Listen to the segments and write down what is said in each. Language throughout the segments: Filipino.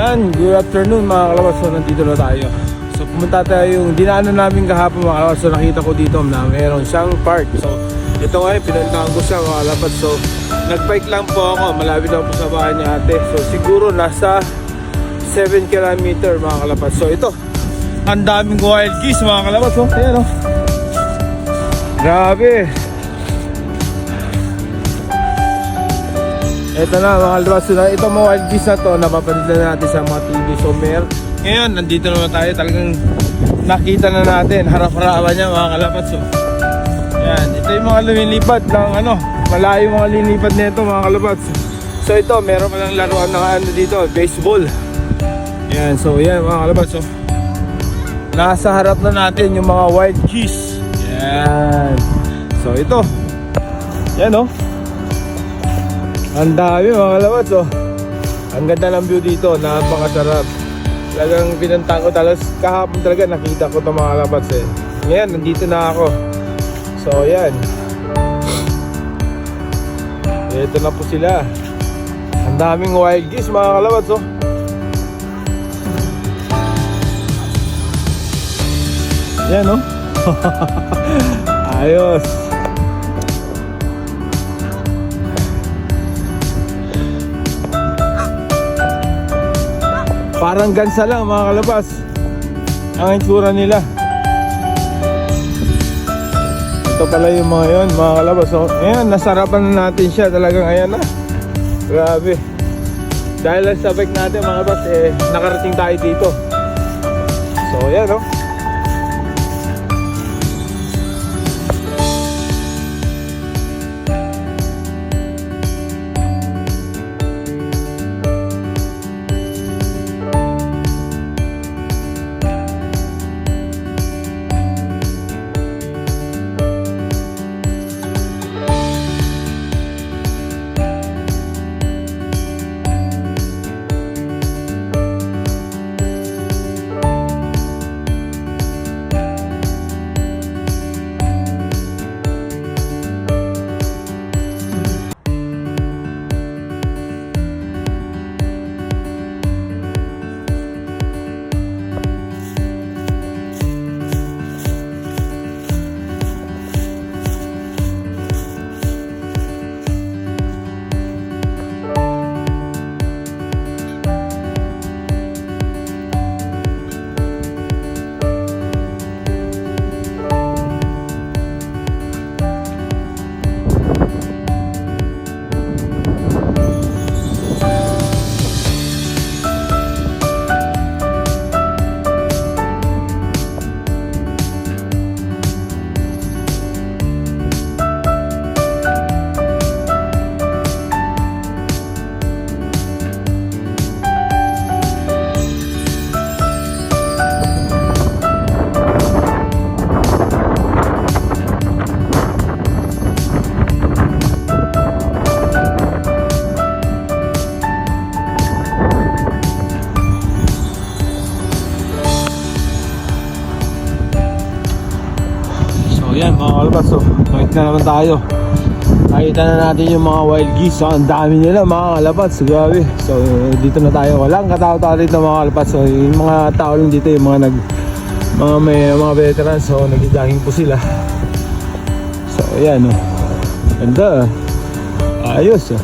Yan, good afternoon mga kalabas. So nandito na tayo. So pumunta tayo yung dinaanan namin kahapon mga kalabas. So nakita ko dito na mayroon siyang park. So ito nga pinuntahan ko siya mga kalabas. So nagbike lang po ako, malapit lang po sa bahay ni ate. So siguro nasa 7 kilometer mga kalabas. So ito, ang daming wild geese mga kalabas. So ayan o, grabe. Ito na mga kalabas, ito mga wild geese na to, napapanood na natin sa mga TV. So ngayon, nandito naman tayo, talagang nakita na natin, harap-harapan niya mga kalabas. So yan, ito yung mga lumilipad ng ano, malayo mga lilipad nito mga kalabas. So ito, meron palang laruan ng ano dito, baseball. Yan, so yan mga kalabas. So nasa harap na natin yung mga wild geese. Yan. So ito, yan o. Ang dami mga kalabas oh. Ang ganda ng view dito, napakasarap. Talagang pinuntahan ko, talagang kahapon talaga nakita ko itong mga kalabas eh. Ngayon, nandito na ako. So yan, ito na po sila. Ang daming wild geese mga kalabas oh. Yan oh. Ayos. Parang gansa lang mga kalabas ang itsura nila. Ito pala yung mga yun mga kalabas. So ayan, nasarapan na natin siya. Talagang ayan na, grabe. Dahil lang sa bike natin mga kalabas eh, nakarating tayo dito. So ayan o. Ayan mga kalabas, so nakita na naman tayo. Nakita na natin yung mga wild geese. So ang dami nila mga kalabas, grabe. So dito na tayo, walang katao-tao dito mga kalabas. So yung mga tao lang dito, yung mga mga veterans. So nag-jogging po sila. So ayan oh, ganda, ayos oh.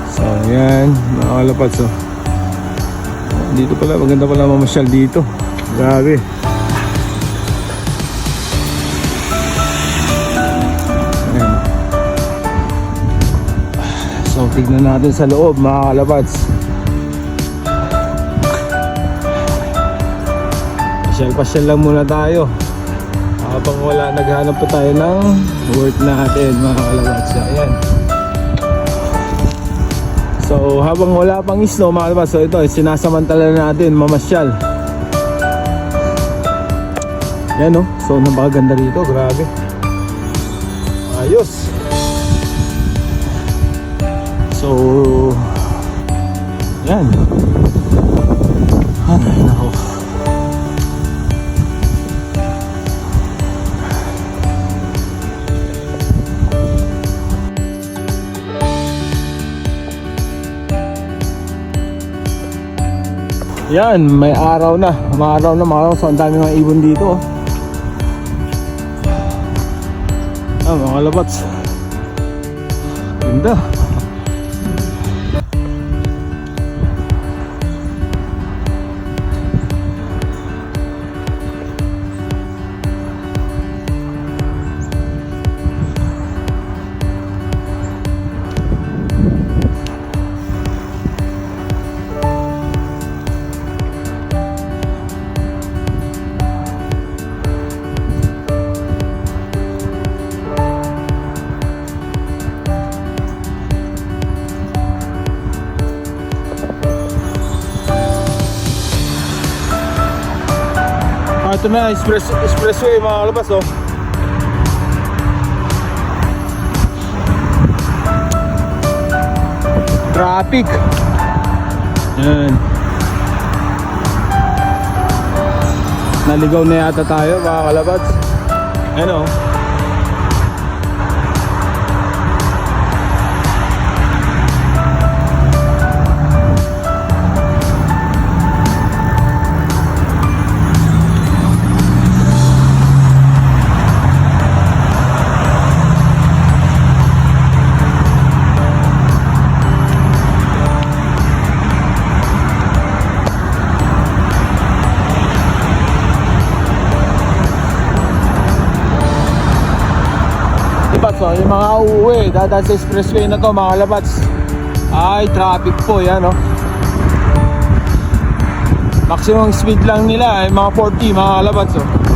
So ayan mga kalabas, so dito pala, maganda pala mamasyal dito. Grabe. So tignan natin sa loob mga kalabats. Pasyal-pasyal lang muna tayo habang wala, naghanap pa tayo ng work natin mga kalabats. Ayan. So habang wala pang snow mga kalabats, so ito sinasamantala natin mamasyal. Yan o, so napakaganda rito, grabe. Ayos. So yan. Ay nako. Yan, may araw na. Mga araw na, mga araw. So, ang dami mga ibon dito. Mga kalabats. Ganda. Ito na, expressway mga kalabas, oh. Traffic. Yan. Naligaw na yata tayo mga kalabas. Ano? So, yung mga uuwi dadaan sa expressway na to mga kalabats, ay traffic po yan, no? Maximum speed lang nila ay mga 40 mga kalabats, oh.